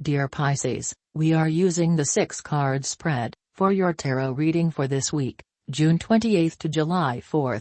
Dear Pisces, we are using the 6-card spread for your tarot reading for this week, June 28 to July 4.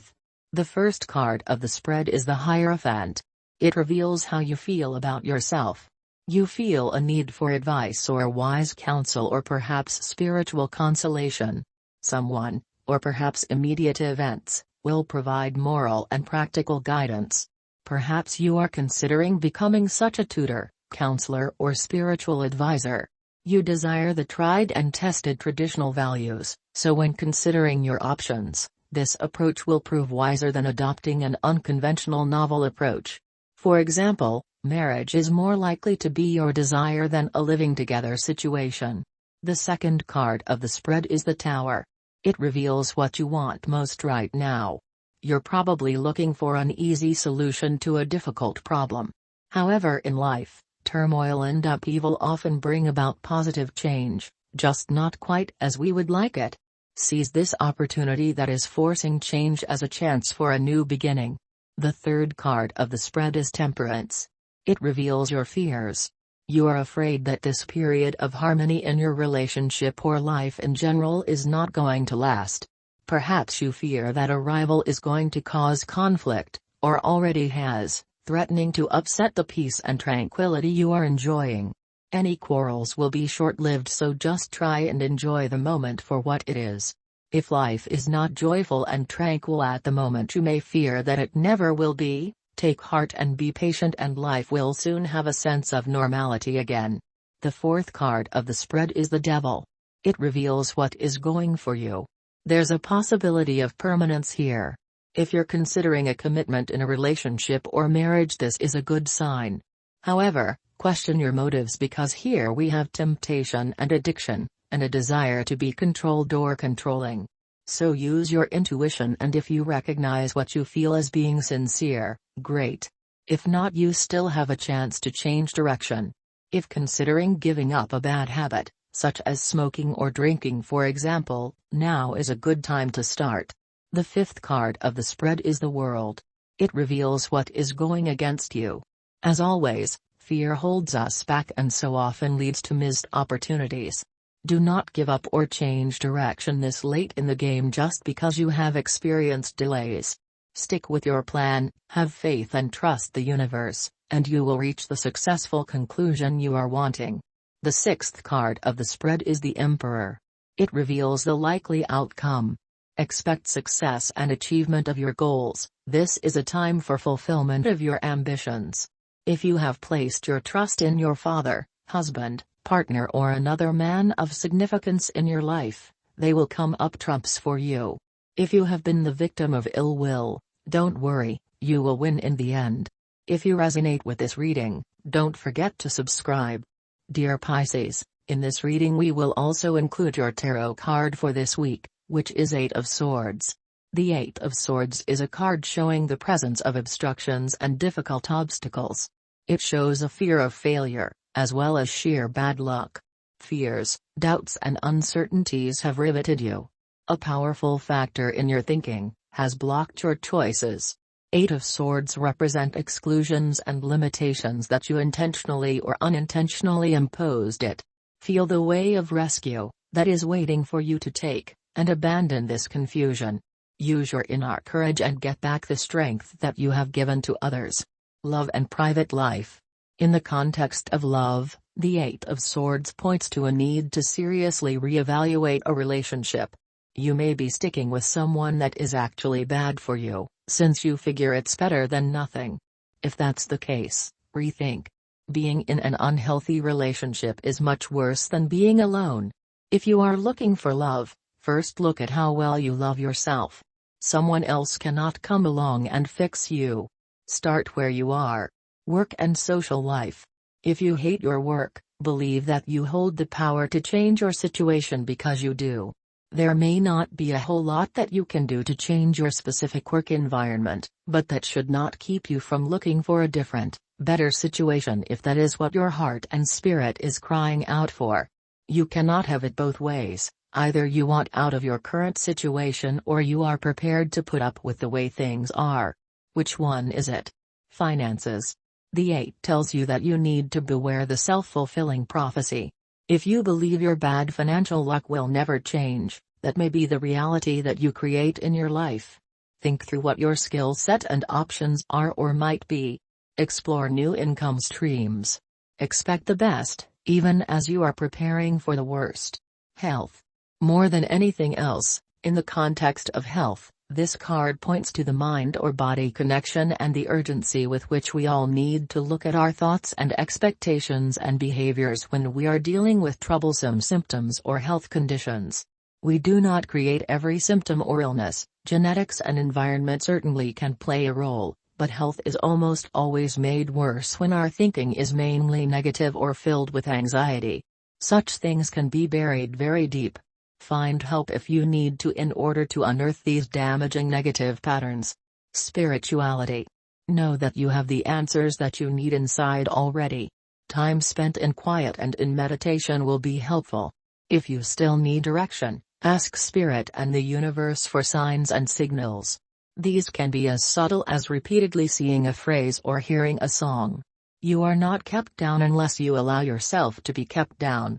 The first card of the spread is the Hierophant. It reveals how you feel about yourself. You feel a need for advice or wise counsel, or perhaps spiritual consolation. Someone, or perhaps immediate events, will provide moral and practical guidance. Perhaps you are considering becoming such a tutor, counselor, or spiritual advisor. You desire the tried and tested traditional values, so when considering your options, this approach will prove wiser than adopting an unconventional novel approach. For example, marriage is more likely to be your desire than a living together situation. The second card of the spread is the Tower. It reveals what you want most right now. You're probably looking for an easy solution to a difficult problem. However, in life, turmoil and upheaval often bring about positive change, just not quite as we would like it. Seize this opportunity that is forcing change as a chance for a new beginning. The third card of the spread is Temperance. It reveals your fears. You are afraid that this period of harmony in your relationship or life in general is not going to last. Perhaps you fear that a rival is going to cause conflict, or already has, threatening to upset the peace and tranquility you are enjoying. Any quarrels will be short-lived, so just try and enjoy the moment for what it is. If life is not joyful and tranquil at the moment, you may fear that it never will be. Take heart and be patient, and life will soon have a sense of normality again. The fourth card of the spread is the Devil. It reveals what is going for you. There's a possibility of permanence here. If you're considering a commitment in a relationship or marriage, this is a good sign. However, question your motives, because here we have temptation and addiction, and a desire to be controlled or controlling. So use your intuition, and if you recognize what you feel as being sincere, great. If not, you still have a chance to change direction. If considering giving up a bad habit, such as smoking or drinking for example, now is a good time to start. The fifth card of the spread is the World. It reveals what is going against you. As always, fear holds us back and so often leads to missed opportunities. Do not give up or change direction this late in the game just because you have experienced delays. Stick with your plan, have faith and trust the universe, and you will reach the successful conclusion you are wanting. The sixth card of the spread is the Emperor. It reveals the likely outcome. Expect success and achievement of your goals. This is a time for fulfillment of your ambitions. If you have placed your trust in your father, husband, partner, or another man of significance in your life, they will come up trumps for you. If you have been the victim of ill will, don't worry, you will win in the end. If you resonate with this reading, don't forget to subscribe. Dear Pisces, in this reading we will also include your tarot card for this week, which is 8 of Swords. The 8 of Swords is a card showing the presence of obstructions and difficult obstacles. It shows a fear of failure, as well as sheer bad luck. Fears, doubts and uncertainties have riveted you. A powerful factor in your thinking has blocked your choices. 8 of Swords represent exclusions and limitations that you intentionally or unintentionally imposed it. Feel the way of rescue that is waiting for you to take, and abandon this confusion. Use your inner courage and get back the strength that you have given to others. Love and private life. In the context of love, the 8 of Swords points to a need to seriously reevaluate a relationship. You may be sticking with someone that is actually bad for you, since you figure it's better than nothing. If that's the case, rethink. Being in an unhealthy relationship is much worse than being alone. If you are looking for love, first look at how well you love yourself. Someone else cannot come along and fix you. Start where you are. Work and social life. If you hate your work, believe that you hold the power to change your situation, because you do. There may not be a whole lot that you can do to change your specific work environment, but that should not keep you from looking for a different, better situation if that is what your heart and spirit is crying out for. You cannot have it both ways. Either you want out of your current situation or you are prepared to put up with the way things are. Which one is it? Finances. The 8 tells you that you need to beware the self-fulfilling prophecy. If you believe your bad financial luck will never change, that may be the reality that you create in your life. Think through what your skill set and options are or might be. Explore new income streams. Expect the best, even as you are preparing for the worst. Health. More than anything else, in the context of health, this card points to the mind or body connection and the urgency with which we all need to look at our thoughts and expectations and behaviors when we are dealing with troublesome symptoms or health conditions. We do not create every symptom or illness. Genetics and environment certainly can play a role, but health is almost always made worse when our thinking is mainly negative or filled with anxiety. Such things can be buried very deep. Find help if you need to in order to unearth these damaging negative patterns. Spirituality. Know that you have the answers that you need inside already. Time spent in quiet and in meditation will be helpful. If you still need direction, ask Spirit and the universe for signs and signals. These can be as subtle as repeatedly seeing a phrase or hearing a song. You are not kept down unless you allow yourself to be kept down.